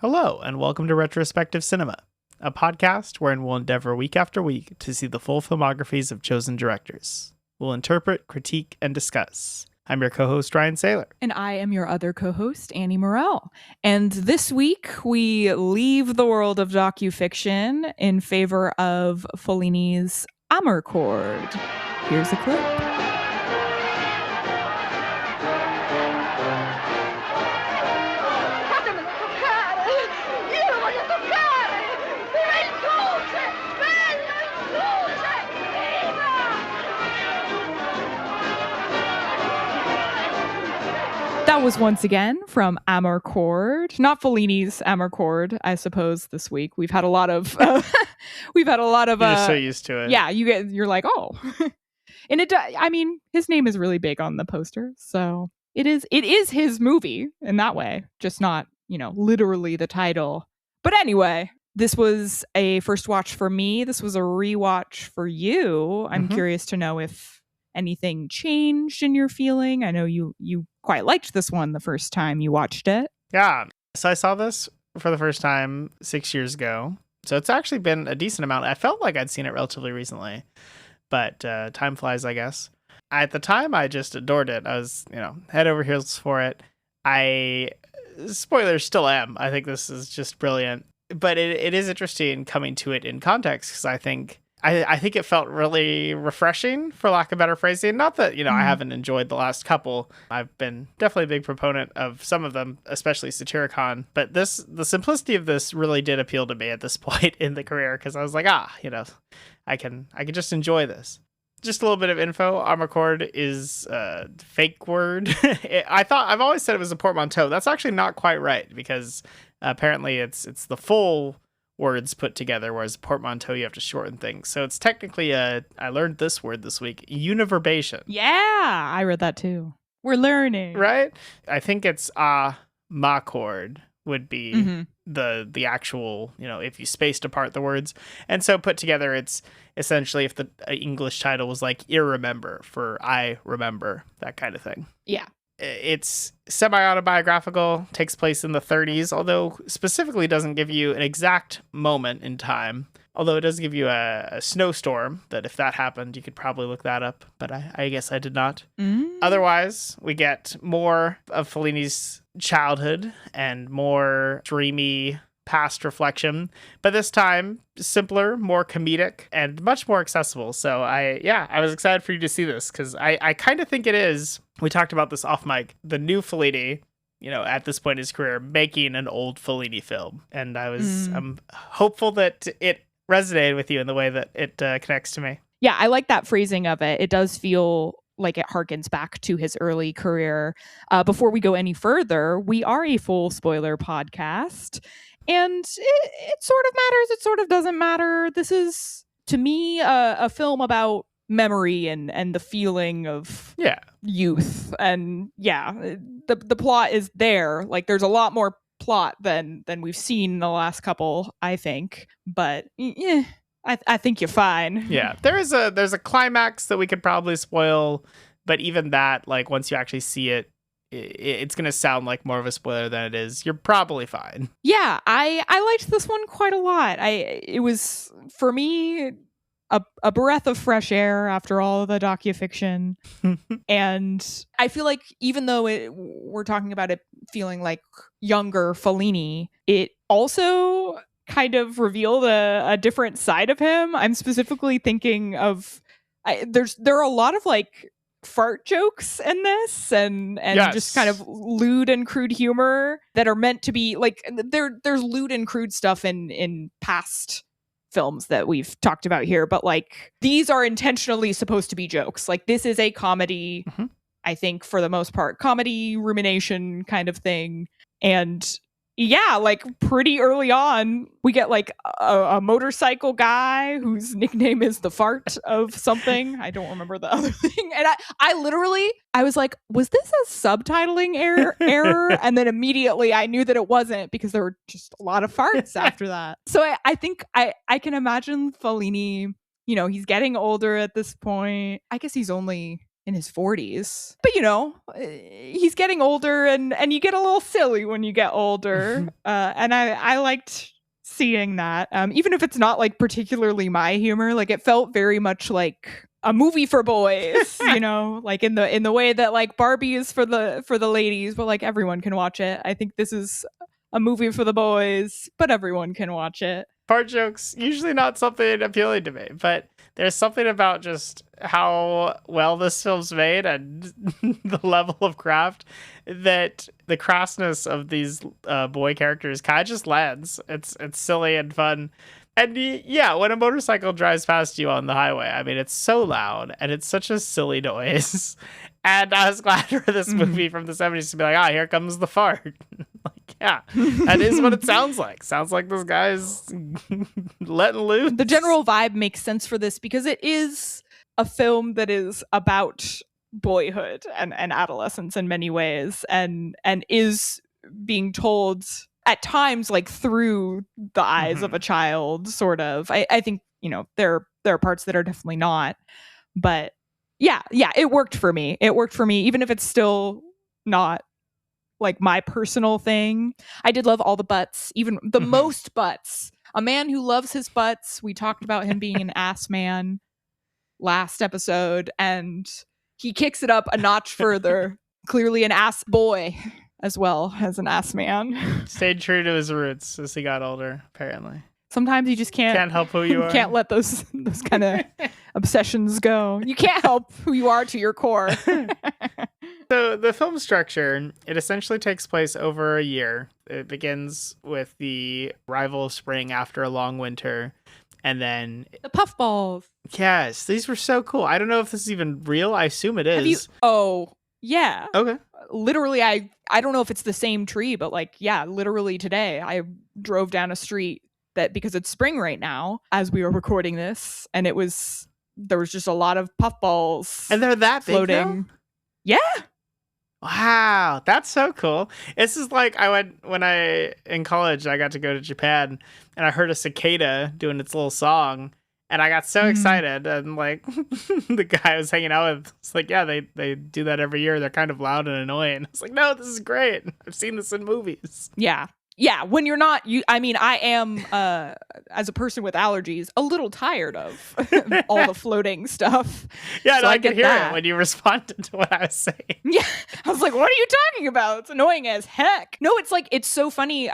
Hello, and welcome to Retrospective Cinema, a podcast wherein we'll endeavor week after week to see the full filmographies of chosen directors. We'll interpret, critique, and discuss. I'm your co-host, Ryan Saylor. And I am your other co-host, Annie Morell. And this week, we leave the world of docufiction in favor of Fellini's Amarcord. Here's a clip. That was once again from Amarcord, not Fellini's Amarcord, I suppose. This week we've had a lot of, You're just so used to it. Yeah, you're like, oh, and I mean, his name is really big on the poster, so it is his movie in that way, just not literally the title. But anyway, this was a first watch for me. This was a rewatch for you. I'm curious to know if anything changed in your feeling. I know you quite liked this one the first time you watched it. Yeah. So I saw this for the first time 6 years ago. So it's actually been a decent amount. I felt like I'd seen it relatively recently, but time flies, I guess. At the time, I just adored it. I was, head over heels for it. Spoilers, still am. I think this is just brilliant. But it is interesting coming to it in context, because I think it felt really refreshing, for lack of better phrasing. Not that, I haven't enjoyed the last couple. I've been definitely a big proponent of some of them, especially Satyricon. But the simplicity of this really did appeal to me at this point in the career, because I was like, I can just enjoy this. Just a little bit of info. Amarcord is a fake word. I've always said it was a portmanteau. That's actually not quite right, because apparently it's the full words put together, whereas portmanteau you have to shorten things. So it's technically I learned this word this week, univerbation. Yeah, I read that too. We're learning, right? I think it's Amarcord would be the actual, if you spaced apart the words. And so put together, it's essentially if the English title was like irremember for I remember, that kind of thing. Yeah. It's semi-autobiographical, takes place in the 30s, although specifically doesn't give you an exact moment in time. Although it does give you a snowstorm, that if that happened, you could probably look that up. But I guess I did not. Otherwise, we get more of Fellini's childhood and more dreamy past reflection, but this time simpler, more comedic, and much more accessible. So I was excited for you to see this, because I kind of think it is, we talked about this off mic, the new Fellini, at this point in his career, making an old Fellini film. And I'm hopeful that it resonated with you in the way that it connects to me. Yeah, I like that phrasing of it. It does feel like it harkens back to his early career. Before we go any further, we are a full spoiler podcast. And it sort of matters. It sort of doesn't matter. This is, to me, a film about memory and the feeling of youth. And the plot is there. Like, there's a lot more plot than we've seen in the last couple, I think. But I think you're fine. Yeah, there's a climax that we could probably spoil, but even that, like, once you actually see it, it's going to sound like more of a spoiler than it is. You're probably fine. Yeah, I liked this one quite a lot. It was, for me, a breath of fresh air after all of the docufiction. And I feel like even though we're talking about it feeling like younger Fellini, it also kind of revealed a different side of him. I'm specifically thinking of, there are a lot of like fart jokes in this and yes, just kind of lewd and crude humor that are meant to be like, there's lewd and crude stuff in past films that we've talked about here, but like these are intentionally supposed to be jokes. Like, this is a comedy, I think, for the most part, comedy rumination kind of thing. And yeah, like pretty early on, we get like a motorcycle guy whose nickname is the fart of something. I don't remember the other thing. And I was like, was this a subtitling error? And then immediately I knew that it wasn't, because there were just a lot of farts after that. So I think I can imagine Fellini, he's getting older at this point. I guess he's only in his 40s. But he's getting older, and you get a little silly when you get older. And I liked seeing that. Even if it's not like particularly my humor, like it felt very much like a movie for boys, like in the way that like Barbie is for the ladies, but like everyone can watch it. I think this is a movie for the boys, but everyone can watch it. Fart jokes, usually not something appealing to me, but there's something about just how well this film's made and the level of craft that the crassness of these boy characters kind of just lands. It's silly and fun. And yeah, when a motorcycle drives past you on the highway, I mean, it's so loud and it's such a silly noise. And I was glad for this movie from the 70s to be like, here comes the fart. Like, yeah, that is what it sounds like. Sounds like this guy's letting loose. The general vibe makes sense for this because it is a film that is about boyhood and adolescence in many ways, and is being told at times like through the eyes of a child, sort of. I think there are parts that are definitely not, but yeah, it worked for me. Even if it's still not like my personal thing. I did love all the butts, even the most butts. A man who loves his butts. We talked about him being an ass man last episode, and he kicks it up a notch further. Clearly an ass boy as well as an ass man. Stayed true to his roots as he got older, apparently. Sometimes you just can't help who you are. Can't let those kind of obsessions go. You can't help who you are to your core. So the film structure, it essentially takes place over a year. It begins with the arrival of spring after a long winter. And then the puffballs. Yes, these were so cool. I don't know if this is even real. I assume it is. Oh, yeah. Okay. Literally, I don't know if it's the same tree, but like, yeah, literally today I drove down a street that, because it's spring right now as we were recording this, and there was just a lot of puffballs. And they're that floating. Big now? Yeah. Wow, that's so cool. This is like in college, I got to go to Japan and I heard a cicada doing its little song and I got so excited, and like the guy I was hanging out with was like, yeah, they do that every year. They're kind of loud and annoying. I was like, no, this is great. I've seen this in movies. Yeah. Yeah, when you're not, I am, as a person with allergies, a little tired of all the floating stuff. Yeah, so no, I could hear it when you responded to what I was saying. Yeah, I was like, what are you talking about? It's annoying as heck. No, it's like, it's so funny,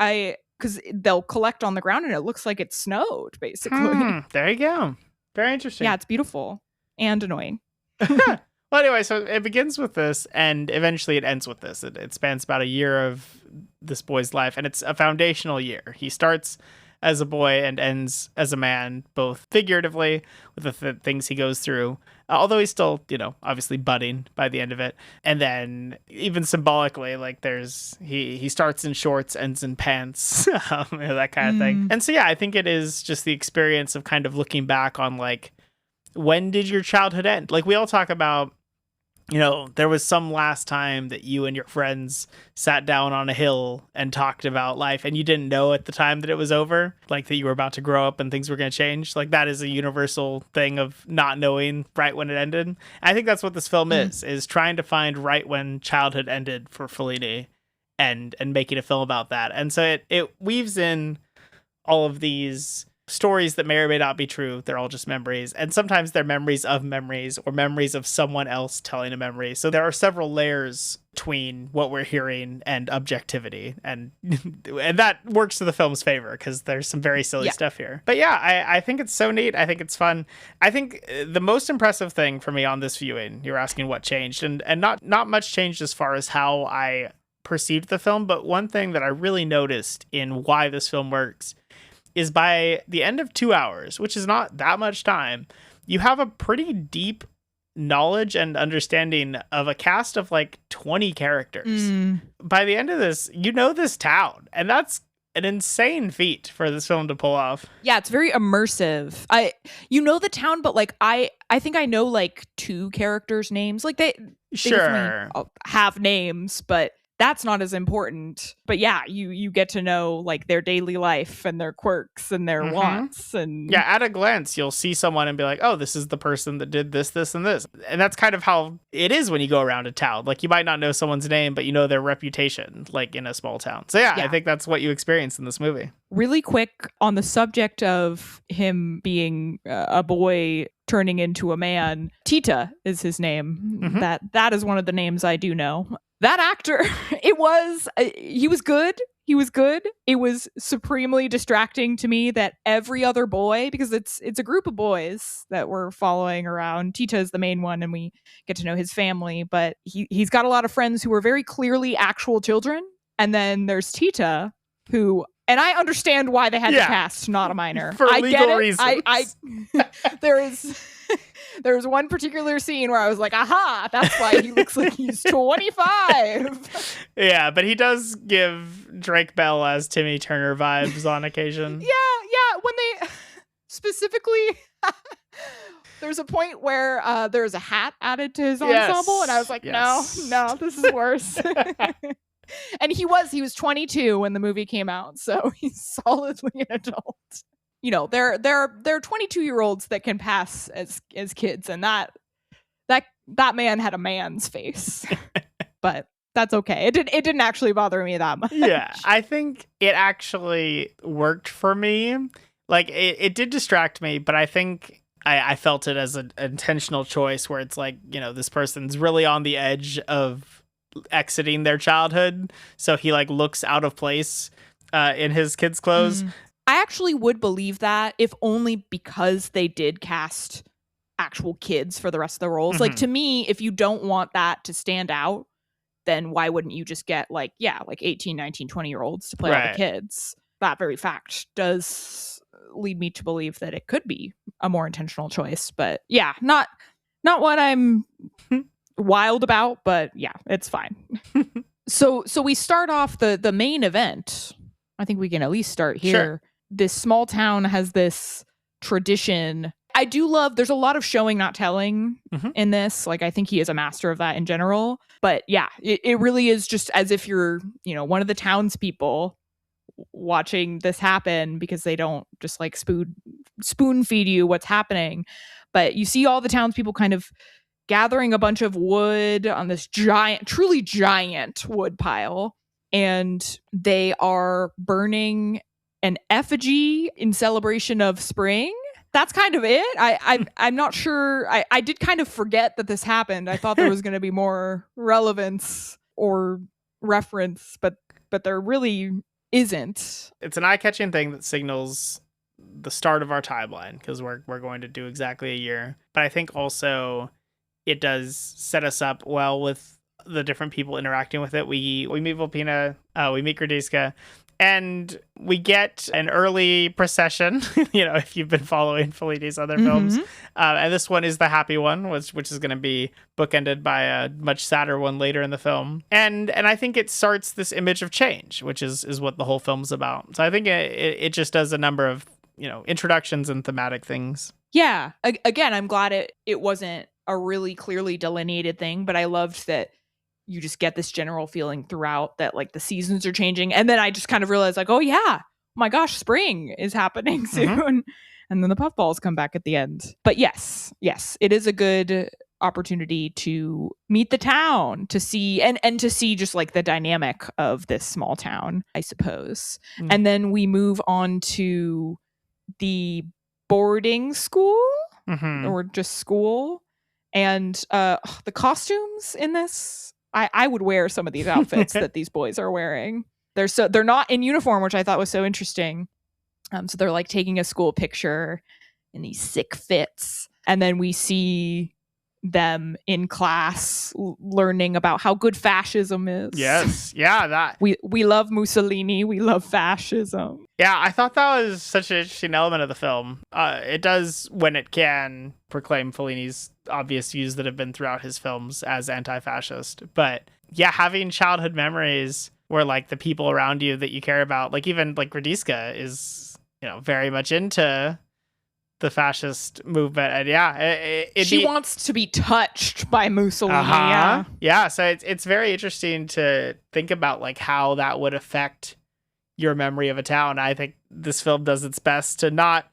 because they'll collect on the ground and it looks like it snowed, basically. There you go. Very interesting. Yeah, it's beautiful and annoying. Well, anyway, so it begins with this, and eventually it ends with this. It spans about a year of this boy's life, and it's a foundational year. He starts as a boy and ends as a man, both figuratively with the things he goes through, although he's still, obviously budding by the end of it. And then even symbolically, like he starts in shorts, ends in pants, that kind of thing. And so, yeah, I think it is just the experience of kind of looking back on, like, when did your childhood end? Like, we all talk about, there was some last time that you and your friends sat down on a hill and talked about life, and you didn't know at the time that it was over, like that you were about to grow up and things were going to change. Like, that is a universal thing of not knowing right when it ended. And I think that's what this film is trying to find right when childhood ended for Fellini and making a film about that. And so it weaves in all of these stories that may or may not be true. They're all just memories, and sometimes they're memories of memories or memories of someone else telling a memory. So there are several layers between what we're hearing and objectivity, and that works to the film's favor because there's some very silly stuff here. But yeah, I think it's so neat. I think it's fun. I think the most impressive thing for me on this viewing, you're asking what changed, and not much changed as far as how I perceived the film, but one thing that I really noticed in why this film works is by the end of 2 hours, which is not that much time, you have a pretty deep knowledge and understanding of a cast of like 20 characters. By the end of this, you know this town, and that's an insane feat for this film to pull off. Yeah, it's very immersive. You know the town, but like I think I know like 2 characters' names. Like they sure have names, but that's not as important. But yeah, you get to know like their daily life and their quirks and their wants. And yeah, at a glance, you'll see someone and be like, oh, this is the person that did this, this, and this. And that's kind of how it is when you go around a town. Like, you might not know someone's name, but you know their reputation, like in a small town. So yeah, I think that's what you experience in this movie. Really quick on the subject of him being a boy turning into a man, Tita is his name. That is one of the names I do know. That actor, he was good. He was good. It was supremely distracting to me that every other boy, because it's a group of boys that we're following around. Tita is the main one, and we get to know his family, but he's got a lot of friends who are very clearly actual children. And then there's Tita, who, and I understand why they had to cast not a minor. For legal reasons. There was one particular scene where I was like, aha, that's why he looks like he's 25. Yeah, but he does give Drake Bell as Timmy Turner vibes on occasion. Yeah. When they specifically, there's a point where there's a hat added to his ensemble, and I was like, no, this is worse. And he was 22 when the movie came out, so he's solidly an adult. You know, there are 22-year-olds that can pass as kids, and that man had a man's face. But that's okay. It didn't actually bother me that much. Yeah, I think it actually worked for me. Like, it did distract me, but I think I felt it as an intentional choice where it's like, you know, this person's really on the edge of exiting their childhood, so he like looks out of place in his kid's clothes. I actually would believe that, if only because they did cast actual kids for the rest of the roles. Like, to me, if you don't want that to stand out, then why wouldn't you just get like 18, 19, 20-year-olds to play all the kids? That very fact does lead me to believe that it could be a more intentional choice. But yeah, not what I'm wild about, but yeah, it's fine. So we start off the main event. I think we can at least start here. Sure. This small town has this tradition. I do love, there's a lot of showing, not telling in this. Like, I think he is a master of that in general. But yeah, it really is just as if you're, you know, one of the townspeople watching this happen, because they don't just like spoon feed you what's happening. But you see all the townspeople kind of gathering a bunch of wood on this truly giant wood pile. And they are burning an effigy in celebration of spring. That's kind of it. I'm not sure. I did kind of forget that this happened. I thought there was going to be more relevance or reference, but there really isn't. It's an eye-catching thing that signals the start of our timeline, because we're going to do exactly a year. But I think also it does set us up well with the different people interacting with it. We meet Volpina, we meet Gradiska, and we get an early procession, you know, if you've been following Fellini's other films. And this one is the happy one, which is going to be bookended by a much sadder one later in the film. And I think it starts this image of change, which is what the whole film's about. So I think it just does a number of, you know, introductions and thematic things. Yeah. Again, I'm glad it wasn't a really clearly delineated thing, but I loved that you just get this general feeling throughout that like the seasons are changing. And then I just kind of realized like, oh yeah, oh my gosh, spring is happening soon. And then the puffballs come back at the end. But yes, it is a good opportunity to meet the town, to see and to see just like the dynamic of this small town, I suppose. And then we move on to the boarding school or just school. And the costumes in this, I would wear some of these outfits that these boys are wearing. They're not in uniform, which I thought was so interesting. So they're like taking a school picture in these sick fits. And then we see them in class learning about how good fascism is. Yes. Yeah, that. We love Mussolini. We love fascism. Yeah, I thought that was such an interesting element of the film. It does, when it can, proclaim Fellini's obvious views that have been throughout his films as anti-fascist. But yeah, having childhood memories where like the people around you that you care about, like even like Gradiska is, you know, very much into the fascist movement. And yeah, she wants to be touched by Mussolini. Yeah. So it's very interesting to think about like how that would affect your memory of a town. I think this film does its best to not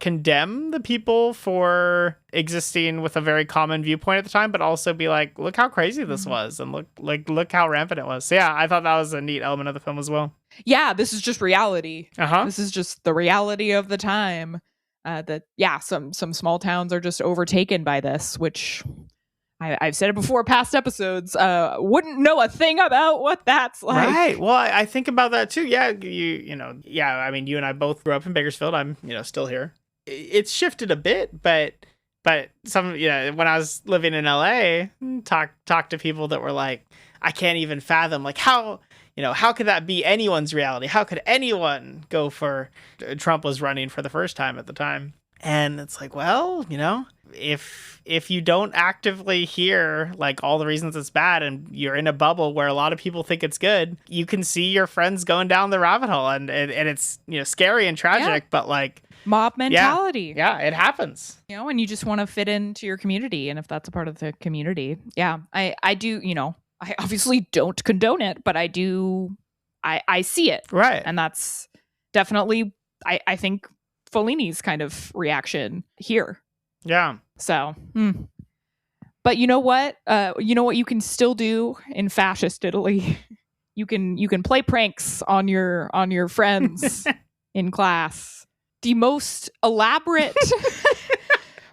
condemn the people for existing with a very common viewpoint at the time, but also be like, look how crazy this was, and look how rampant it was. So yeah, I thought that was a neat element of the film as well. Yeah, this is just reality. This is just the reality of the time. Some small towns are just overtaken by this, which I've said it before, past episodes, wouldn't know a thing about what that's like. Right. Well, I think about that too. Yeah, I mean, you and I both grew up in Bakersfield. I'm, still here. It's shifted a bit, but some, when I was living in LA, talk to people that were like, I can't even fathom, like, how could that be anyone's reality? How could anyone go for, Trump was running for the first time at the time. And it's like, well, if you don't actively hear like all the reasons it's bad, and you're in a bubble where a lot of people think it's good, you can see your friends going down the rabbit hole, and it's scary and tragic, but like mob mentality. Yeah, it happens. And you just want to fit into your community, and if that's a part of the community, I do. I obviously don't condone it, but I do. I see it, right, and that's definitely I think Fellini's kind of reaction here. Yeah. So, but you know what? You can still do in fascist Italy. You can play pranks on your friends in class. The most elaborate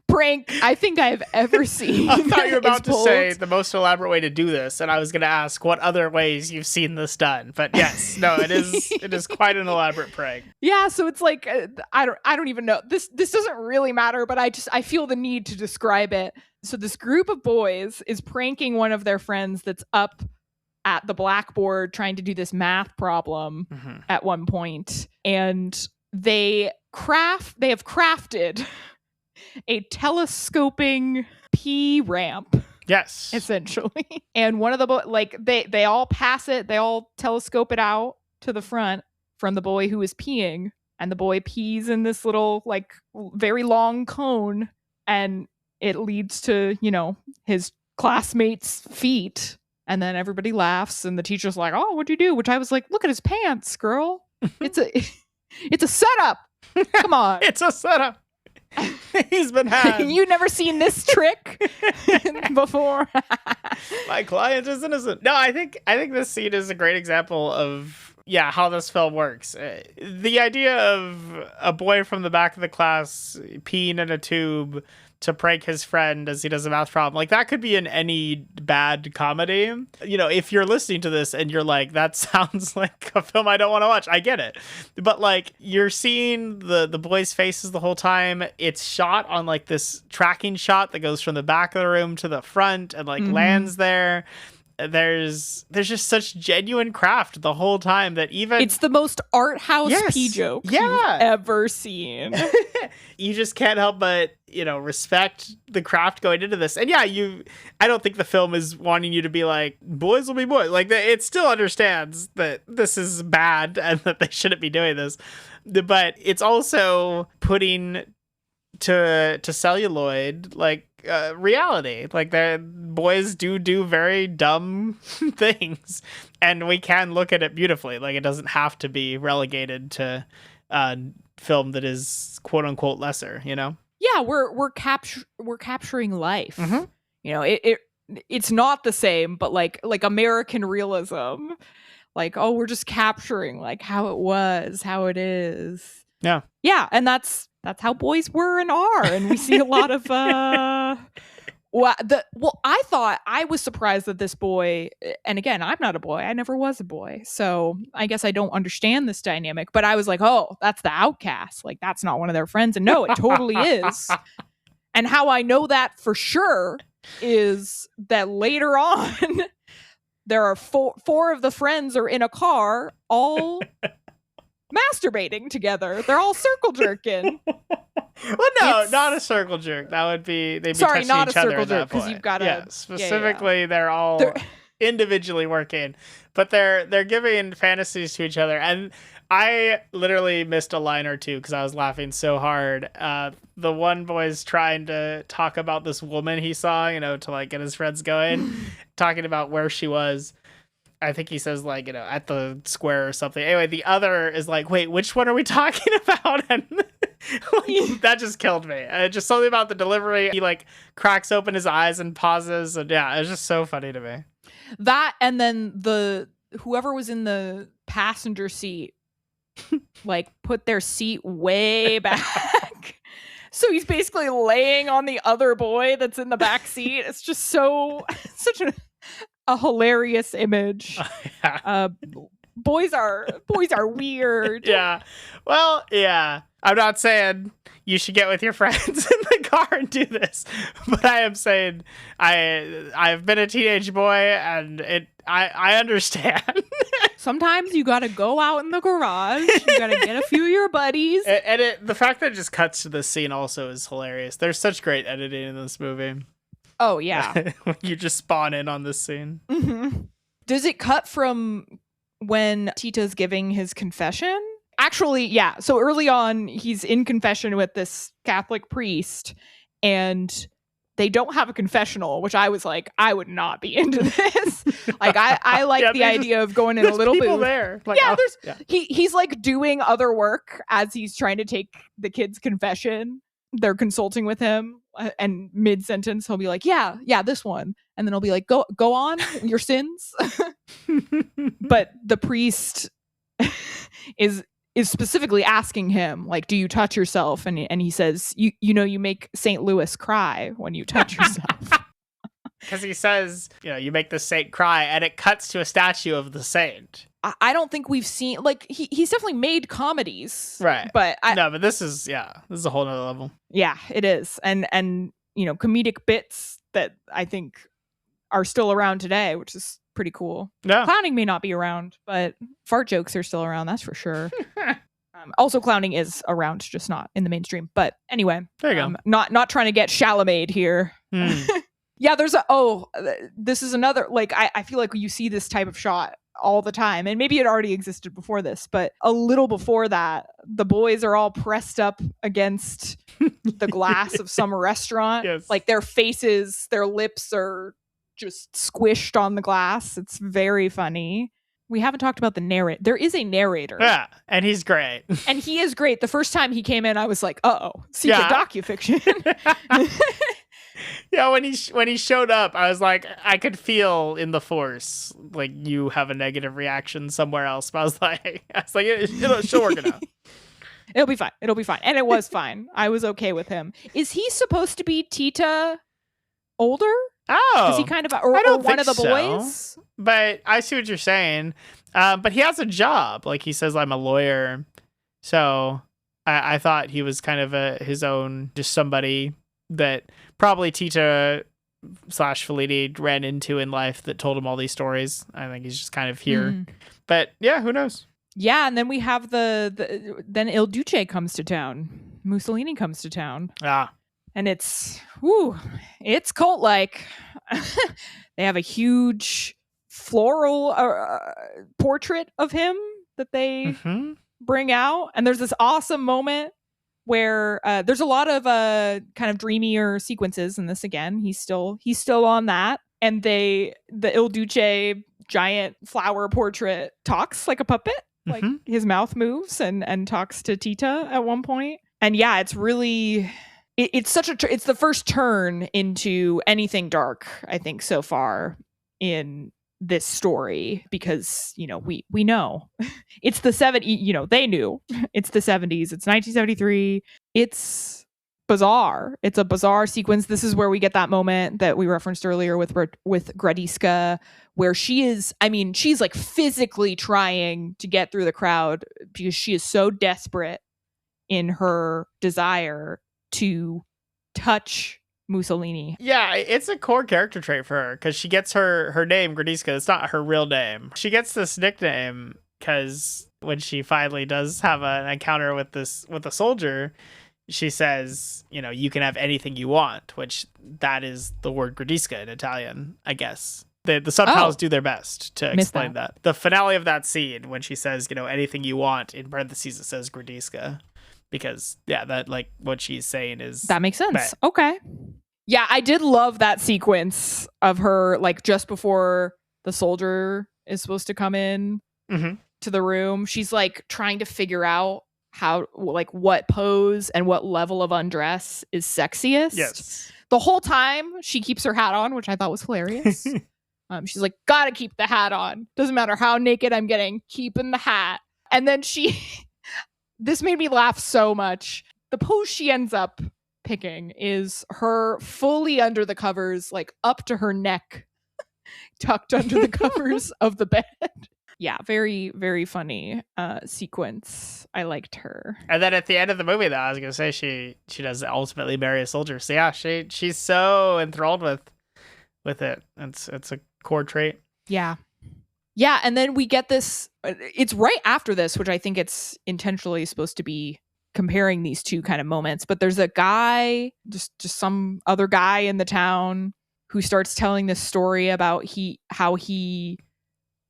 prank I think I've ever seen. I thought you were about to say the most elaborate way to do this, and I was going to ask what other ways you've seen this done. But yes, no, it is quite an elaborate prank. Yeah, so it's like I don't even know. This doesn't really matter, but I feel the need to describe it. So this group of boys is pranking one of their friends that's up at the blackboard trying to do this math problem at one point, and they have crafted a telescoping pee ramp. Yes. Essentially. And one of the they all pass it, they all telescope it out to the front from the boy who is peeing, and the boy pees in this little like very long cone, and it leads to, his classmates' feet, and then everybody laughs, and the teacher's like, "Oh, what'd you do?" Which I was like, "Look at his pants, girl. It's a setup. Come on." It's a setup. He's been had. You never seen this trick before? My client is innocent. No, I think this scene is a great example of how this film works. The idea of a boy from the back of the class peeing in a tube to prank his friend as he does a math problem, like that could be in any bad comedy. If you're listening to this and you're like, that sounds like a film I don't want to watch, I get it. But like, you're seeing the boys' faces the whole time. It's shot on like this tracking shot that goes from the back of the room to the front and like lands there. There's just such genuine craft the whole time that even it's the most art house pee joke you've ever seen. You just can't help but respect the craft going into this. And I don't think the film is wanting you to be like, boys will be boys. Like, it still understands that this is bad and that they shouldn't be doing this, but it's also putting to celluloid like reality. Like, the boys do very dumb things, and we can look at it beautifully. Like, it doesn't have to be relegated to film that is quote unquote lesser. Yeah, we're capturing life. It's not the same, but like American realism. Like, oh, we're just capturing like how it was, how it is. Yeah, and that's how boys were and are, and we see a lot of I was surprised that this boy, and again, I'm not a boy, I never was a boy, so I guess I don't understand this dynamic, but I was like, oh, that's the outcast, like that's not one of their friends, and no, it totally is. And how I know that for sure is that later on there are four of the friends are in a car all masturbating together. They're all circle jerking. Well, no, not a circle jerk. That would be they'd be touching not each a other circle at that jerk because point. you've got to specifically they're all individually working, but they're giving fantasies to each other. And I literally missed a line or two because I was laughing so hard. The one boy's trying to talk about this woman he saw, to like get his friends going, talking about where she was. I think he says like, at the square or something. Anyway, the other is like, wait, which one are we talking about? And like, that just killed me. Just something about the delivery. He like cracks open his eyes and pauses. And yeah, it was just so funny to me. That, and then whoever was in the passenger seat, like put their seat way back. So he's basically laying on the other boy that's in the back seat. It's just such a hilarious image. Yeah. Boys are weird. Yeah. Well, yeah. I'm not saying you should get with your friends in the car and do this, but I am saying I've been a teenage boy and I understand. Sometimes you gotta go out in the garage. You gotta get a few of your buddies. And the fact that it just cuts to this scene also is hilarious. There's such great editing in this movie. Oh yeah. You just spawn in on this scene. Mm-hmm. Does it cut from when Tita's giving his confession? Actually, yeah. So early on, he's in confession with this Catholic priest, and they don't have a confessional, which I was like, I would not be into this. Like, I like the idea of going in a little people booth. There. Like, He's like doing other work as he's trying to take the kid's confession. They're consulting with him, and mid-sentence he'll be like, yeah, this one. And then he'll be like, go on, your sins. But the priest is specifically asking him, like, do you touch yourself? And he says, you make St. Louis cry when you touch yourself. Because he says, you make the saint cry, and it cuts to a statue of the saint. I don't think we've seen, like, he's definitely made comedies. Right. But but this is a whole nother level. Yeah, it is. And comedic bits that I think are still around today, which is pretty cool. Yeah. Clowning may not be around, but fart jokes are still around, that's for sure. Also, clowning is around, just not in the mainstream. But anyway, there you go. Not trying to get Chalamet here. Yeah, this is another, like, I feel like you see this type of shot all the time, and maybe it already existed before this, but a little before that, the boys are all pressed up against the glass of some restaurant. Yes. Like, their faces, their lips are just squished on the glass. It's very funny. We haven't talked about the narrator. There is a narrator. Yeah, and he's great. And he is great. The first time he came in, I was like, uh-oh, secret docufiction. Yeah, when he showed up, I was like, I could feel in the force, like, you have a negative reaction somewhere else. But I was like, she'll work it out. It'll be fine. And it was fine. I was okay with him. Is he supposed to be Tita older? Oh, is he kind of or one of the boys? So, but I see what you're saying. But he has a job. Like, he says, I'm a lawyer. So I thought he was kind of his own, just somebody that probably Tita / Fellini ran into in life that told him all these stories. I think he's just kind of here. But yeah, who knows? Yeah, and then we have then Il Duce comes to town. Mussolini comes to town. Ah. And it's cult-like. They have a huge floral portrait of him that they bring out. And there's this awesome moment where there's a lot of kind of dreamier sequences in this again. He's still on that. And the Il Duce giant flower portrait talks like a puppet. Like, his mouth moves and talks to Tita at one point. And yeah, it's really... It's it's the first turn into anything dark, I think, so far in this story, because, we know it's the 70s, they knew it's the 70s, it's 1973. It's bizarre. It's a bizarre sequence. This is where we get that moment that we referenced earlier with Gradiska, where she's like physically trying to get through the crowd because she is so desperate in her desire to touch Mussolini. Yeah, it's a core character trait for her, because she gets her name, Gradiska. It's not her real name. She gets this nickname because when she finally does have an encounter with a soldier, she says, you can have anything you want, which that is the word Gradiska in Italian, I guess. The subtitles do their best to Missed explain that. The finale of that scene when she says, anything you want, in parentheses it says Gradiska. Because, that, like, what she's saying is... That makes sense. bad. Okay. Yeah, I did love that sequence of her, like, just before the soldier is supposed to come in to the room. She's, like, trying to figure out how, like, what pose and what level of undress is sexiest. Yes. The whole time, she keeps her hat on, which I thought was hilarious. She's like, gotta keep the hat on. Doesn't matter how naked I'm getting, keeping the hat. And then this made me laugh so much. The pose she ends up picking is her fully under the covers, like up to her neck, tucked under the covers of the bed. Yeah, very, very funny sequence. I liked her. And then at the end of the movie, though, I was gonna say she does ultimately marry a soldier. So yeah, she's so enthralled with it. It's a core trait. Yeah. Yeah, and then we get this, it's right after this, which I think it's intentionally supposed to be comparing these two kind of moments, but there's a guy, just some other guy in the town who starts telling this story about how he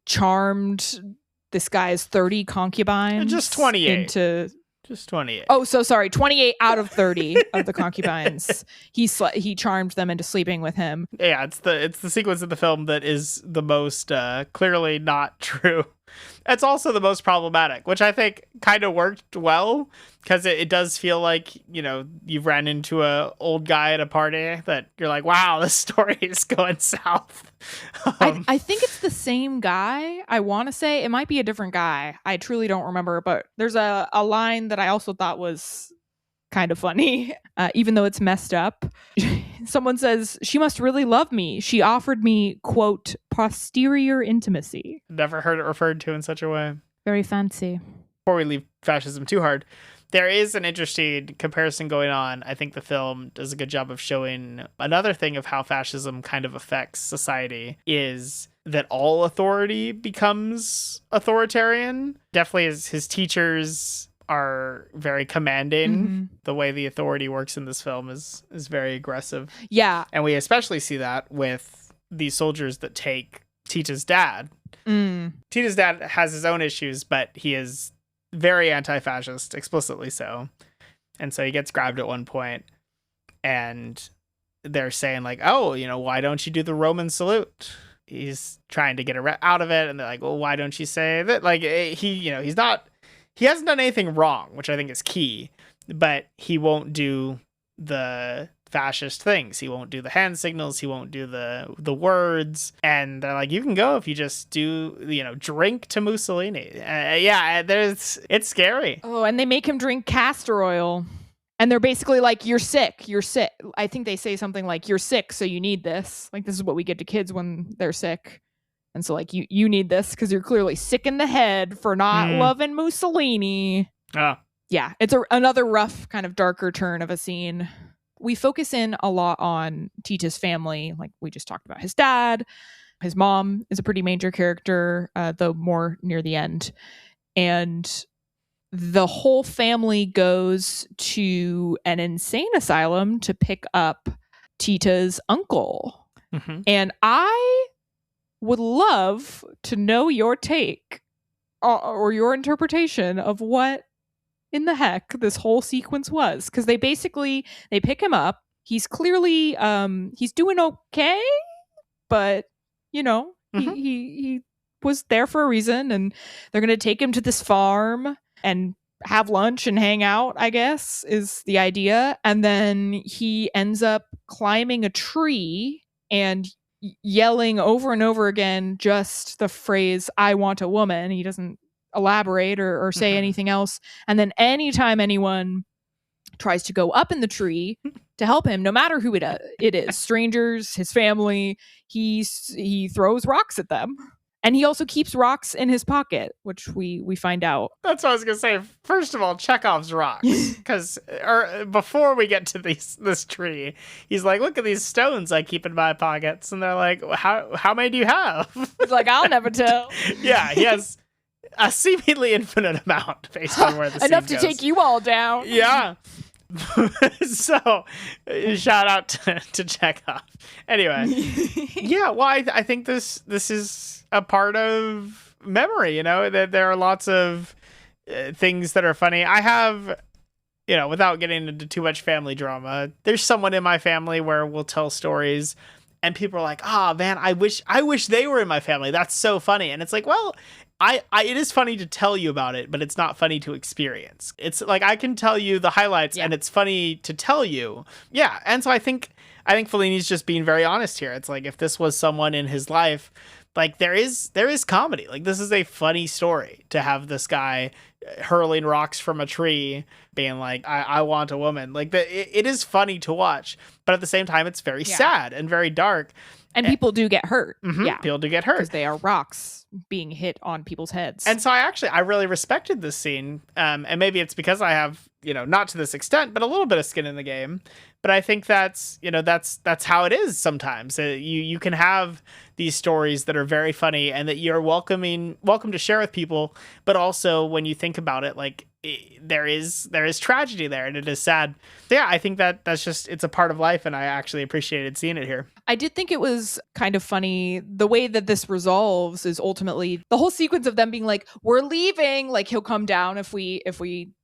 charmed this guy's 30 concubines. Just 28. Into Just 28. Oh, so sorry. 28 out of 30 of the concubines. He charmed them into sleeping with him. Yeah, it's the sequence of the film that is the most clearly not true. It's also the most problematic, which I think kind of worked well because it does feel like, you've ran into a old guy at a party that you're like, wow, this story is going south. I think it's the same guy. I want to say it might be a different guy. I truly don't remember, but there's a line that I also thought was kind of funny, even though it's messed up. Someone says, she must really love me. She offered me, quote, posterior intimacy. Never heard it referred to in such a way. Very fancy. Before we leave fascism too hard, there is an interesting comparison going on. I think the film does a good job of showing another thing of how fascism kind of affects society is that all authority becomes authoritarian. Definitely his teachers are very commanding. Mm-hmm. The way the authority works in this film is very aggressive. Yeah. And we especially see that with these soldiers that take Tita's dad. Tita's dad has his own issues, but he is very anti-fascist, explicitly so. And so he gets grabbed at one point and they're saying like, oh, why don't you do the Roman salute? He's trying to get out of it. And they're like, well, why don't you say that? Like he hasn't done anything wrong, which I think is key, but he won't do the fascist things. He won't do the hand signals. He won't do the words. And they're like, you can go if you just do, drink to Mussolini. It's scary. Oh, and they make him drink castor oil. And they're basically like, you're sick. You're sick. I think they say something like, you're sick, so you need this. Like, this is what we give to kids when they're sick. And so, like, you need this because you're clearly sick in the head for not loving Mussolini. Oh. Yeah, it's another rough, kind of darker turn of a scene. We focus in a lot on Tita's family. Like, we just talked about his dad. His mom is a pretty major character, though more near the end. And the whole family goes to an insane asylum to pick up Tita's uncle. Mm-hmm. And I would love to know your take or your interpretation of what in the heck this whole sequence was, because they pick him up. He's clearly he's doing okay, but he was there for a reason, and they're gonna take him to this farm and have lunch and hang out, I guess is the idea. And then he ends up climbing a tree and yelling over and over again just the phrase, I want a woman. He doesn't elaborate or say anything else. And then anytime anyone tries to go up in the tree to help him, no matter who it is, strangers, his family, he throws rocks at them. And he also keeps rocks in his pocket, which we find out. That's what I was going to say. First of all, Chekhov's rocks. Because before we get to this tree, he's like, look at these stones I keep in my pockets. And they're like, how many do you have? He's like, I'll never tell. Yeah, he has a seemingly infinite amount based on where the scene enough to goes. take you all down. Yeah. So, shout out to Chekhov. Anyway, yeah. Well, I think this is a part of memory. You know, that there are lots of things that are funny. I have, you know, without getting into too much family drama, there's someone in my family where we'll tell stories and people are like, "Oh man, I wish they were in my family. That's so funny." And it's like, well, it is funny to tell you about it, but it's not funny to experience. It's like I can tell you the highlights and it's funny to tell you. Yeah. And so I think Fellini's just being very honest here. It's like if this was someone in his life, like there is comedy. Like this is a funny story to have this guy hurling rocks from a tree being like, I want a woman. Like it is funny to watch, but at the same time it's very sad and very dark. And people do get hurt. Mm-hmm. Yeah. People do get hurt. Because they are rocks being hit on people's heads. And so I really respected this scene. And maybe it's because I have, you know, not to this extent, but a little bit of skin in the game. But I think that's how it is sometimes. You can have these stories that are very funny and that you're welcome to share with people. But also when you think about it, like there is tragedy there and it is sad. So yeah, I think that's just, it's a part of life. And I actually appreciated seeing it here. I did think it was kind of funny. The way that this resolves is ultimately the whole sequence of them being like, we're leaving. Like he'll come down if we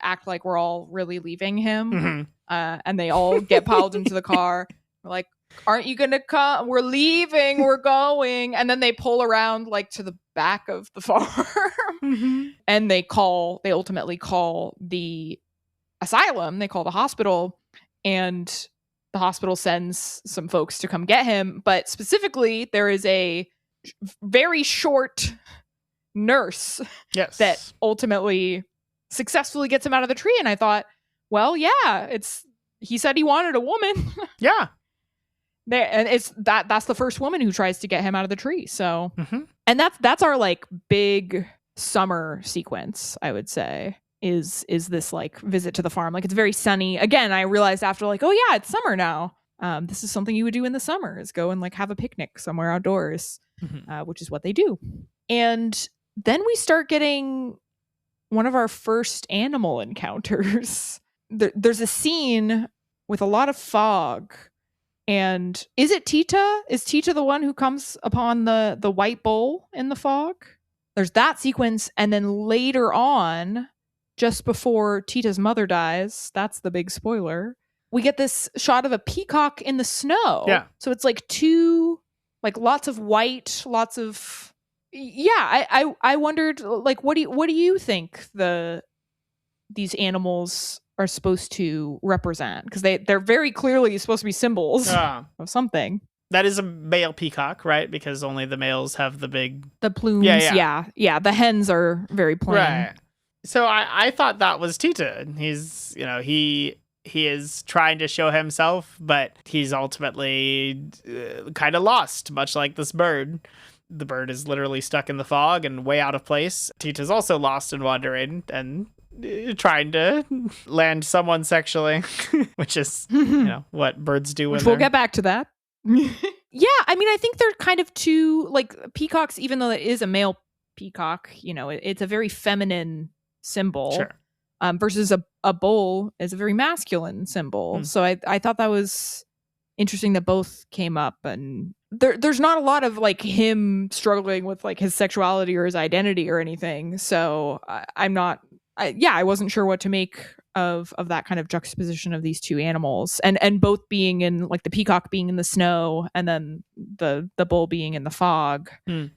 act like we're all really leaving him. Mm-hmm. And they all get piled into the car. We're like, aren't you going to come? We're leaving. We're going. And then they pull around like to the back of the farm. Mm-hmm. And they ultimately call the asylum. They call the hospital. And the hospital sends some folks to come get him. But specifically, there is a very short nurse that ultimately successfully gets him out of the tree. And I thought, well, yeah, he said he wanted a woman. Yeah. And it's that's the first woman who tries to get him out of the tree. So, mm-hmm. And that's our like big summer sequence, I would say, is this like visit to the farm. Like it's very sunny. Again, I realized after like, oh yeah, it's summer now. This is something you would do in the summer, is go and like have a picnic somewhere outdoors, which is what they do. And then we start getting one of our first animal encounters. There's a scene with a lot of fog. And is it Tita? Is Tita the one who comes upon the white bull in the fog? There's that sequence. And then later on, just before Tita's mother dies, that's the big spoiler, we get this shot of a peacock in the snow. Yeah. So it's like lots of white, lots of... Yeah, I wondered, like, what do you think these animals are supposed to represent? Because they're very clearly supposed to be symbols of something. That is a male peacock, right? Because only the males have the plumes. Yeah. The hens are very plain. Right. So I thought that was Tita. He's, you know, he is trying to show himself, but he's ultimately kind of lost, much like this bird. The bird is literally stuck in the fog and way out of place. Tita's also lost and wandering and trying to land someone sexually, which is, you know, what birds do. Which we'll get back to that. Yeah, I mean, I think they're kind of two, like, peacocks, even though it is a male peacock, you know, it's a very feminine symbol. Sure. Versus a bull is a very masculine symbol. So I thought that was interesting that both came up. And there's not a lot of like him struggling with like his sexuality or his identity or anything. So I wasn't sure what to make of that kind of juxtaposition of these two animals, and both being in, like, the peacock being in the snow and then the bull being in the fog.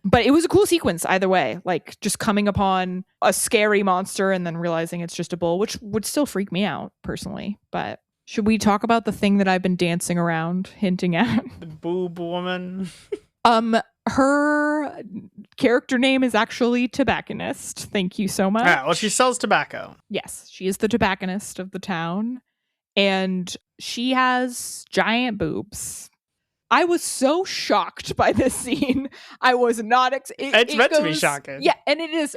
But it was a cool sequence either way, like just coming upon a scary monster and then realizing it's just a bull, which would still freak me out personally. But should we talk about the thing that I've been dancing around hinting at? The boob woman. Her character name is actually Tobacconist. Thank you so much. Well, she sells tobacco. Yes, she is the tobacconist of the town. And she has giant boobs. I was so shocked by this scene. I was not... It's meant to be shocking. Yeah, and it is...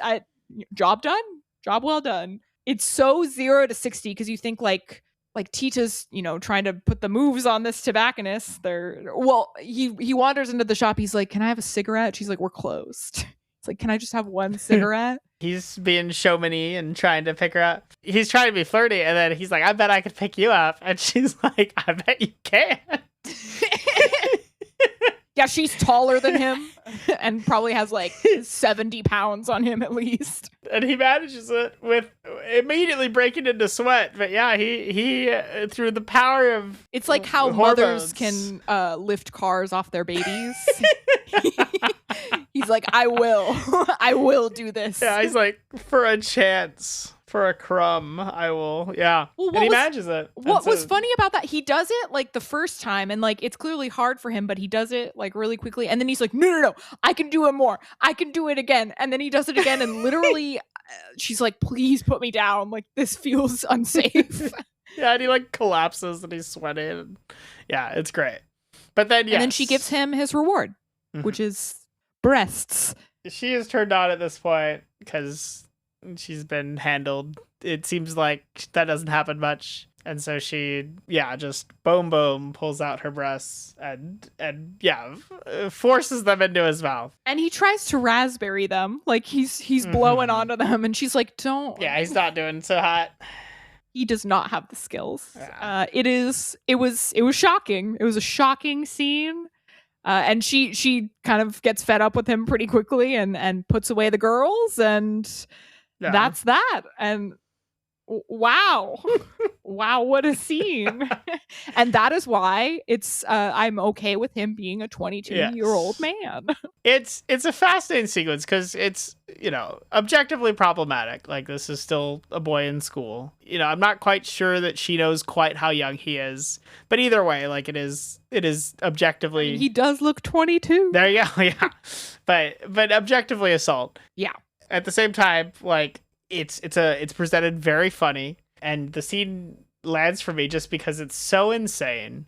job done. Job well done. It's so 0 to 60 because you think like Tita's, you know, trying to put the moves on this tobacconist. He wanders into the shop. He's like, "Can I have a cigarette?" She's like, "We're closed." It's like, can I just have one cigarette? He's being showman-y and trying to pick her up. He's trying to be flirty, and then he's like, I bet I could pick you up. And she's like, I bet you can. Yeah, she's taller than him and probably has like 70 pounds on him at least. And he manages it with immediately breaking into sweat. But yeah, he through the power of It's like how mothers can lift cars off their babies. He's like, I will do this. Yeah, he's like, for a chance, for a crumb, I will. Yeah. Well, and he manages it. What was funny about that, he does it like the first time and like it's clearly hard for him, but he does it like really quickly. And then he's like, no, I can do it more. I can do it again. And then he does it again. And literally she's like, please put me down. Like, this feels unsafe. Yeah, and he like collapses and he's sweating. And yeah, it's great. But then, yes. And then she gives him his reward, which is breasts. She is turned on at this point because she's been handled. It seems like that doesn't happen much. And so she, just boom, pulls out her breasts and forces them into his mouth. And he tries to raspberry them. Like he's blowing onto them. And she's like, don't. Yeah, he's not doing so hot. He does not have the skills. Yeah. It was shocking. It was a shocking scene. And she kind of gets fed up with him pretty quickly and puts away the girls, and that's that. And wow, what a scene! And that is why it's I'm okay with him being a 22-year-old man. It's a fascinating sequence because it's objectively problematic. Like, this is still a boy in school. I'm not quite sure that she knows quite how young he is, but either way, like it is objectively. I mean, he does look 22. There you go. Yeah, but objectively assault. Yeah. At the same time, like it's presented very funny, and the scene lands for me just because it's so insane,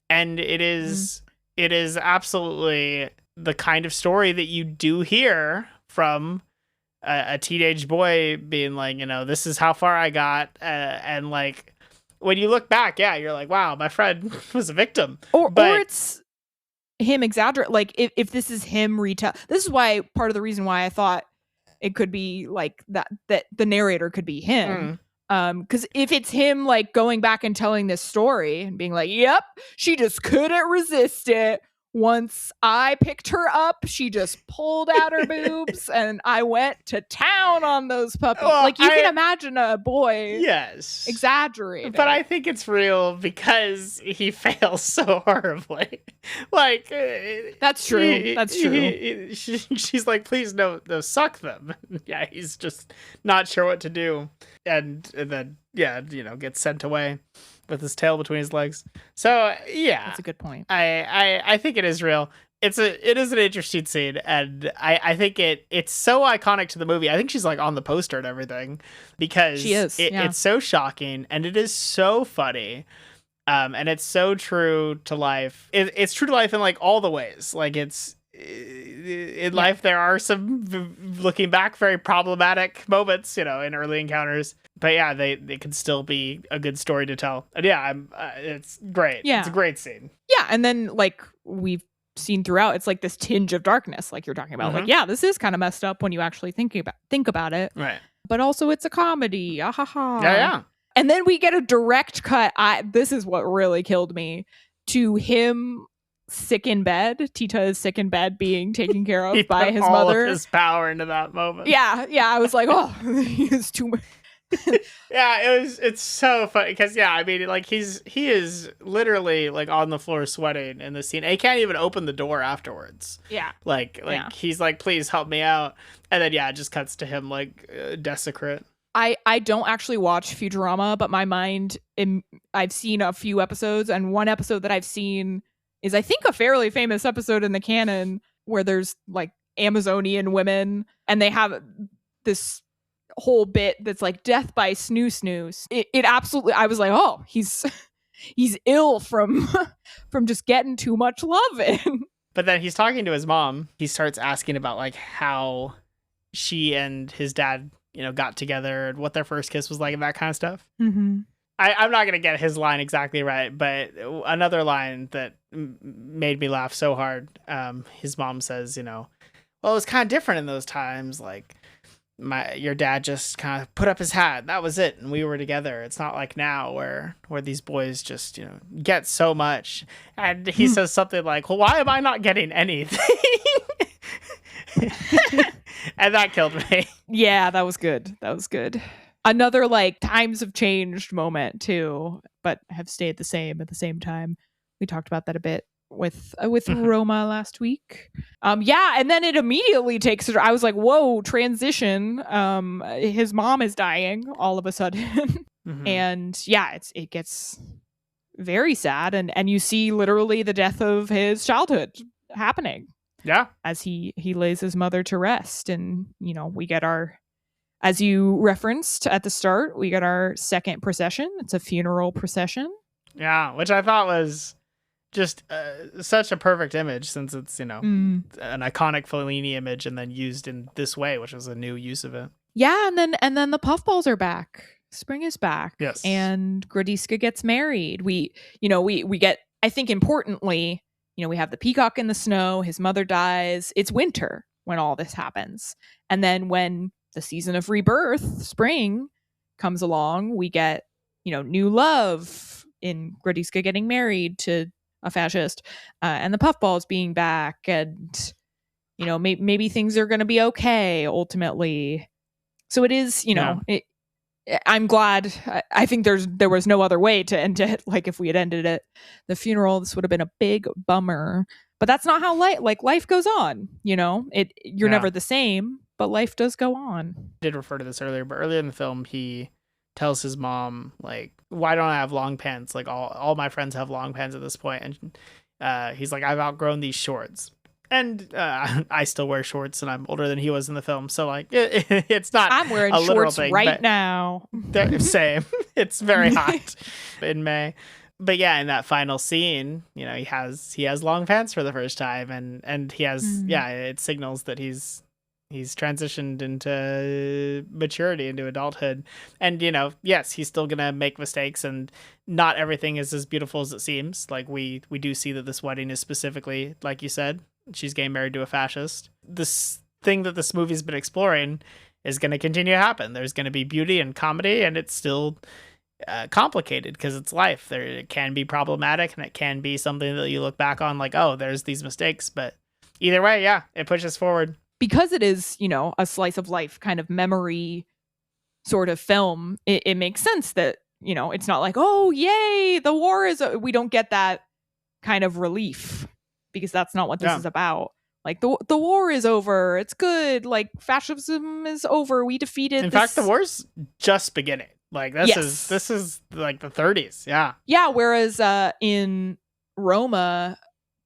and it is absolutely the kind of story that you do hear from a teenage boy being like, this is how far I got, and like when you look back, you're like, wow, my friend was a victim, or it's him exaggerate. Like if this is him retell, this is why part of the reason why I thought it could be like that the narrator could be him. Because if it's him like going back and telling this story and being like, yep, she just couldn't resist it. Once I picked her up, she just pulled out her boobs and I went to town on those puppies. Well, like you can imagine a boy exaggerating. But I think it's real because he fails so horribly. Like that's true. She's like, please no, suck them. Yeah, he's just not sure what to do. And then gets sent away with his tail between his legs. So that's a good point. I think it is real. It is an interesting scene, and I think it's so iconic to the movie. I think she's like on the poster and everything because she is. It's so shocking and it is so funny, and it's so true to life. It's true to life in like all the ways. Like it's in life there are some looking back very problematic moments, in early encounters. But yeah, they could still be a good story to tell. And it's great. Yeah. It's a great scene. Yeah, and then like we've seen throughout, it's like this tinge of darkness, like you're talking about. Like, this is kind of messed up when you actually think about it. Right. But also it's a comedy. Ah, ha, ha. Yeah. And then we get a direct cut. This is what really killed me. To him sick in bed. Tita is sick in bed being taken care of by his mother. Of his power into that moment. Yeah. I was like, oh, he is too much. It's so funny because like he is literally like on the floor sweating in the scene. He can't even open the door afterwards. He's like, please help me out, and then it just cuts to him like desecrate. I don't actually watch Futurama, but my mind I've seen a few episodes, and one episode that I've seen is I think a fairly famous episode in the canon where there's like Amazonian women and they have this whole bit that's like death by snoo. It absolutely, I was like, oh, he's ill from just getting too much love in. But then he's talking to his mom. He starts asking about like how she and his dad, got together and what their first kiss was like and that kind of stuff. Mm-hmm. I'm not going to get his line exactly right, but another line that made me laugh so hard. His mom says, well, it was kind of different in those times. Like your dad just kind of put up his hat. That was it, and we were together. It's not like now where these boys just get so much. And he says something like, "Well, why am I not getting anything?" And that killed me. Yeah, that was good. That was good. Another like times have changed moment too, but have stayed the same at the same time. We talked about that a bit with Roma last week. Yeah, and then it immediately takes I was like, whoa, transition. His mom is dying all of a sudden. And yeah, it gets very sad, and you see literally the death of his childhood happening. Yeah. As he lays his mother to rest. And we get our, as you referenced at the start, we got our second procession. It's a funeral procession. Yeah, which I thought was just such a perfect image, since it's an iconic Fellini image and then used in this way, which was a new use of it. Yeah, and then the puffballs are back. Spring is back. Yes. And Gradiska gets married. We get, I think importantly, we have the peacock in the snow, his mother dies. It's winter when all this happens. And then when the season of rebirth, spring, comes along, we get, new love in Gradiska getting married to a fascist, and the puffballs being back, and maybe things are going to be okay ultimately. So it is, I'm glad. I think there was no other way to end it. Like if we had ended it, the funeral, this would have been a big bummer. But that's not how life goes on. You're never the same, but life does go on. I did refer to this earlier, but earlier in the film, he tells his mom, like, why don't I have long pants? Like all my friends have long pants at this point. And he's like, I've outgrown these shorts. And I still wear shorts, and I'm older than he was in the film. So, like, it's not I'm wearing a literal shorts thing, right now. Same. It's very hot in May. But yeah, in that final scene, he has long pants for the first time, and he has it signals that he's transitioned into maturity, into adulthood. And yes, he's still gonna make mistakes, and not everything is as beautiful as it seems. Like we do see that this wedding is specifically, like you said, she's getting married to a fascist. This thing that this movie's been exploring is going to continue to happen. There's going to be beauty and comedy, and it's still complicated because it's life. It can be problematic, and it can be something that you look back on like, oh, there's these mistakes. But either way, yeah, it pushes forward. Because it is, a slice of life kind of memory sort of film, it makes sense that, it's not like, oh, yay, the war is, we don't get that kind of relief, because that's not what this is about. Like the war is over. It's good. Like fascism is over. We defeated. In fact, the war's just beginning. Like this is like the 30s. Yeah. Yeah. Whereas in Roma,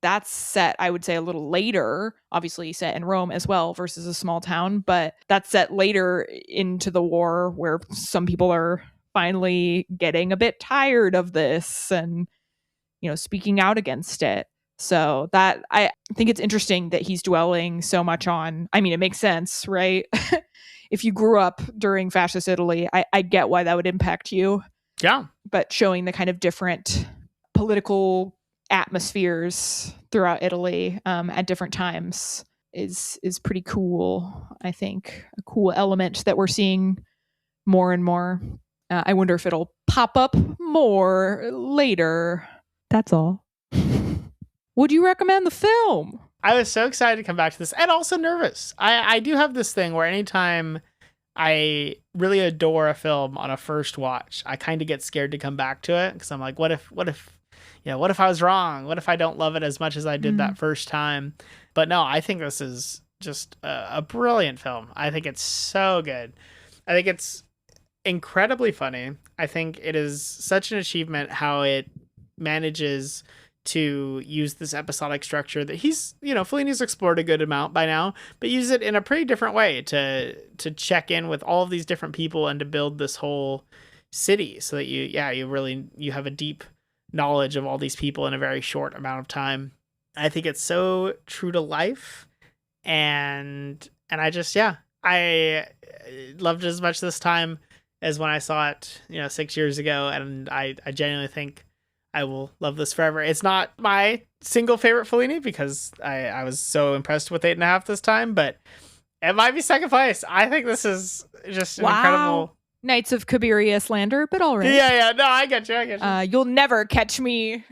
that's set, I would say, a little later. Obviously set in Rome as well versus a small town, but that's set later into the war, where some people are finally getting a bit tired of this and speaking out against it. So that, I think it's interesting that he's dwelling so much on, I mean, it makes sense, right? If you grew up during fascist Italy, I get why that would impact you. Yeah. But showing the kind of different political atmospheres throughout Italy at different times is pretty cool, I think. A cool element that we're seeing more and more. I wonder if it'll pop up more later. That's all. Would you recommend the film? I was so excited to come back to this, and also nervous. I do have this thing where anytime I really adore a film on a first watch, I kind of get scared to come back to it, because I'm like, what if I was wrong? What if I don't love it as much as I did that first time? But no, I think this is just a brilliant film. I think it's so good. I think it's incredibly funny. I think it is such an achievement how it manages to use this episodic structure that Fellini's explored a good amount by now, but use it in a pretty different way to check in with all of these different people and to build this whole city so that you have a deep knowledge of all these people in a very short amount of time. I think it's so true to life, and I loved it as much this time as when I saw it 6 years ago, and I genuinely think I will love this forever. It's not my single favorite Fellini because I was so impressed with 8.5 this time, but it might be second place. I think this is just an incredible. Knights of Cabiria slander, but all right. Yeah. No, I get you. You'll never catch me.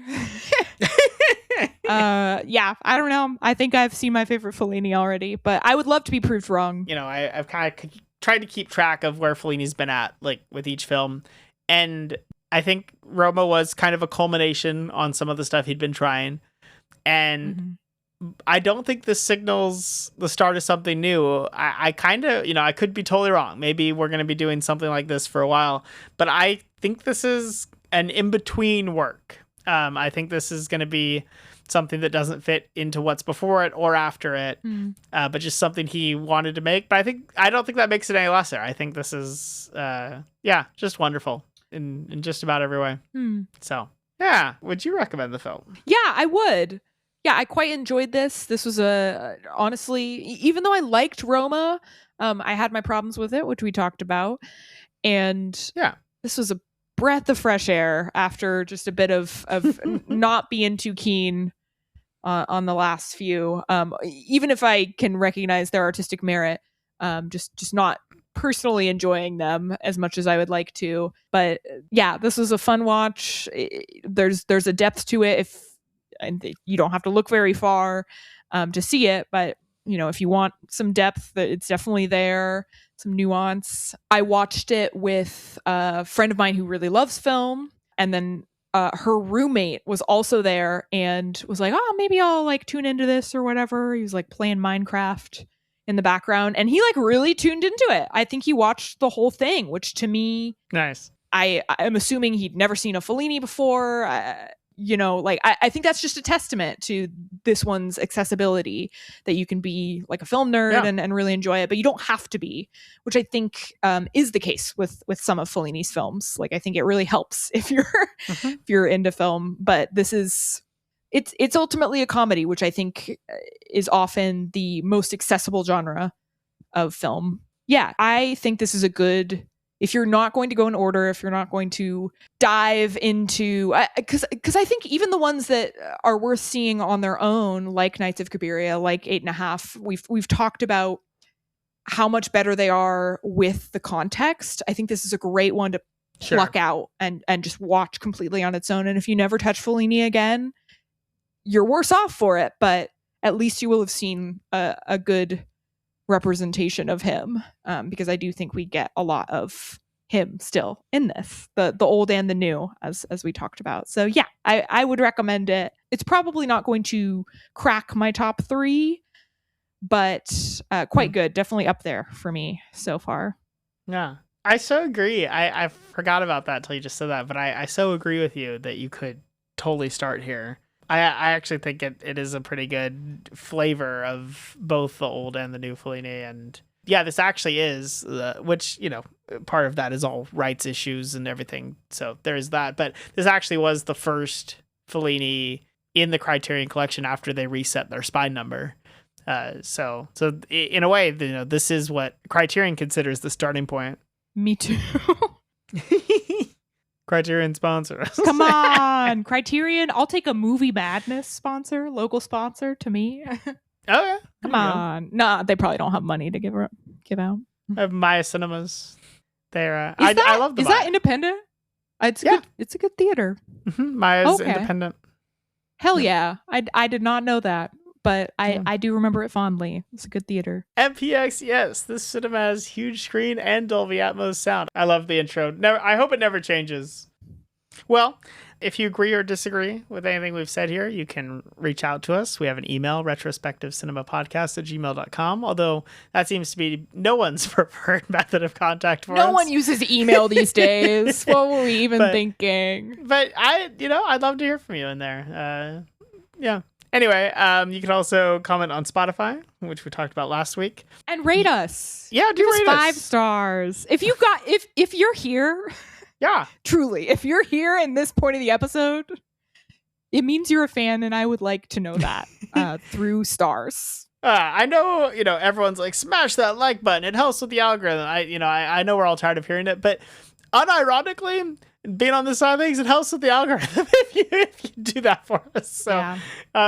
Yeah, I don't know. I think I've seen my favorite Fellini already, but I would love to be proved wrong. You know, I've kind of tried to keep track of where Fellini's been at, like with each film, and I think Roma was kind of a culmination on some of the stuff he'd been trying, and I don't think this signals the start of something new. I kind of, I could be totally wrong. Maybe we're going to be doing something like this for a while, but I think this is an in-between work. I think this is going to be something that doesn't fit into what's before it or after it, but just something he wanted to make. But I don't think that makes it any lesser. I think this is, just wonderful in just about every way. So, yeah. Would you recommend the film? Yeah, I would. Yeah, I quite enjoyed this. This was honestly, even though I liked Roma, I had my problems with it, which we talked about. And this was a breath of fresh air after just a bit of not being too keen on the last few. Even if I can recognize their artistic merit, just not personally enjoying them as much as I would like to. But yeah, this was a fun watch. There's a depth to it and you don't have to look very far to see it, but if you want some depth, it's definitely there, some nuance. I watched it with a friend of mine who really loves film, and then her roommate was also there and was like, oh, maybe I'll like tune into this or whatever. He was like playing Minecraft in the background, and he like really tuned into it. I think he watched the whole thing, which to me, nice. I'm assuming he'd never seen a Fellini before. I think that's just a testament to this one's accessibility, that you can be like a film nerd and really enjoy it, but you don't have to be, which I think is the case with some of Fellini's films. Like, I think it really helps if you're if you're into film, but this is it's ultimately a comedy, which I think is often the most accessible genre of film. Yeah, I think this is a good. If you're not going to go in order, if you're not going to dive into, because I think even the ones that are worth seeing on their own, like Knights of Cabiria, like 8.5, we've talked about how much better they are with the context. I think this is a great one to pluck out and just watch completely on its own. And if you never touch Fellini again, you're worse off for it, but at least you will have seen a good representation of him, because I do think we get a lot of him still in this, the old and the new, as we talked about. So yeah, I would recommend it. It's probably not going to crack my top 3, but quite good. Definitely up there for me so far. Yeah, I so agree. I forgot about that till you just said that, but I so agree with you that you could totally start here. I actually think it is a pretty good flavor of both the old and the new Fellini. And yeah, this actually is, which, part of that is all rights issues and everything. So there is that. But this actually was the first Fellini in the Criterion Collection after they reset their spine number. So in a way, this is what Criterion considers the starting point. Me too. Criterion sponsor us. Come on, Criterion. I'll take a Movie Madness sponsor, local sponsor to me. Oh yeah. Come on. Nah, they probably don't have money to give out. I have Maya Cinemas. They're I love the Is Maya. that independent? It's good. It's a good theater. Maya's independent. Hell yeah. I did not know that, but I do remember it fondly. It's a good theater. MPX, yes. This cinema has huge screen and Dolby Atmos sound. I love the intro. I hope it never changes. Well, if you agree or disagree with anything we've said here, you can reach out to us. We have an email, retrospectivecinepodcast@gmail.com, although that seems to be no one's preferred method of contact for us. No one uses email these days. What were we even thinking? But I'd love to hear from you in there. Yeah. Anyway, you can also comment on Spotify, which we talked about last week. And rate us. Yeah, give rate us 5 stars. If you're here... Yeah. Truly, if you're here in this point of the episode, it means you're a fan, and I would like to know that through stars. I know, everyone's like, smash that like button. It helps with the algorithm. I know we're all tired of hearing it, but unironically, being on this side of things. It helps with the algorithm if you do that for us. So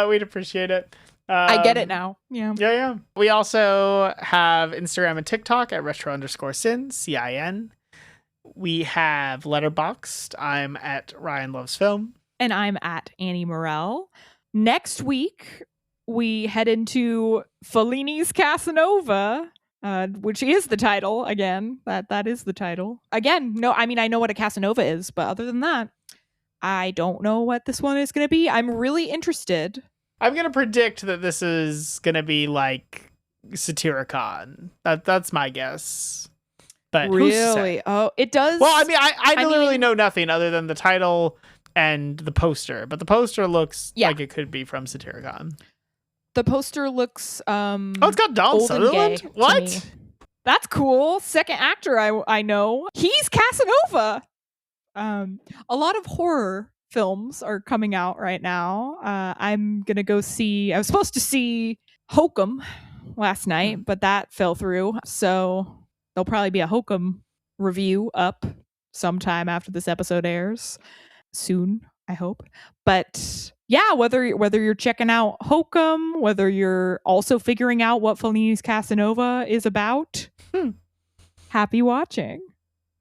we'd appreciate it. I get it now. Yeah. We also have Instagram and TikTok at retro_sin, CIN. We have Letterboxd. I'm at Ryan Loves Film. And I'm at Annie Morell. Next week, we head into Fellini's Casanova, which is the title. Again, that is the title. Again, no, I mean, I know what a Casanova is, but other than that, I don't know what this one is going to be. I'm really interested. I'm going to predict that this is going to be like Satyricon. That's my guess. But really? Oh, it does. Well, I mean, I literally know nothing other than the title and the poster, but the poster looks like it could be from Satyricon. The poster looks it's got Donald Sutherland. What? That's cool. Second actor I know. He's Casanova. A lot of horror films are coming out right now. I'm gonna go see. I was supposed to see Hokum last night, but that fell through. So there'll probably be a Hokum review up sometime after this episode airs. Soon, I hope. But yeah, whether you're checking out Hokum, whether you're also figuring out what Fellini's Casanova is about, happy watching.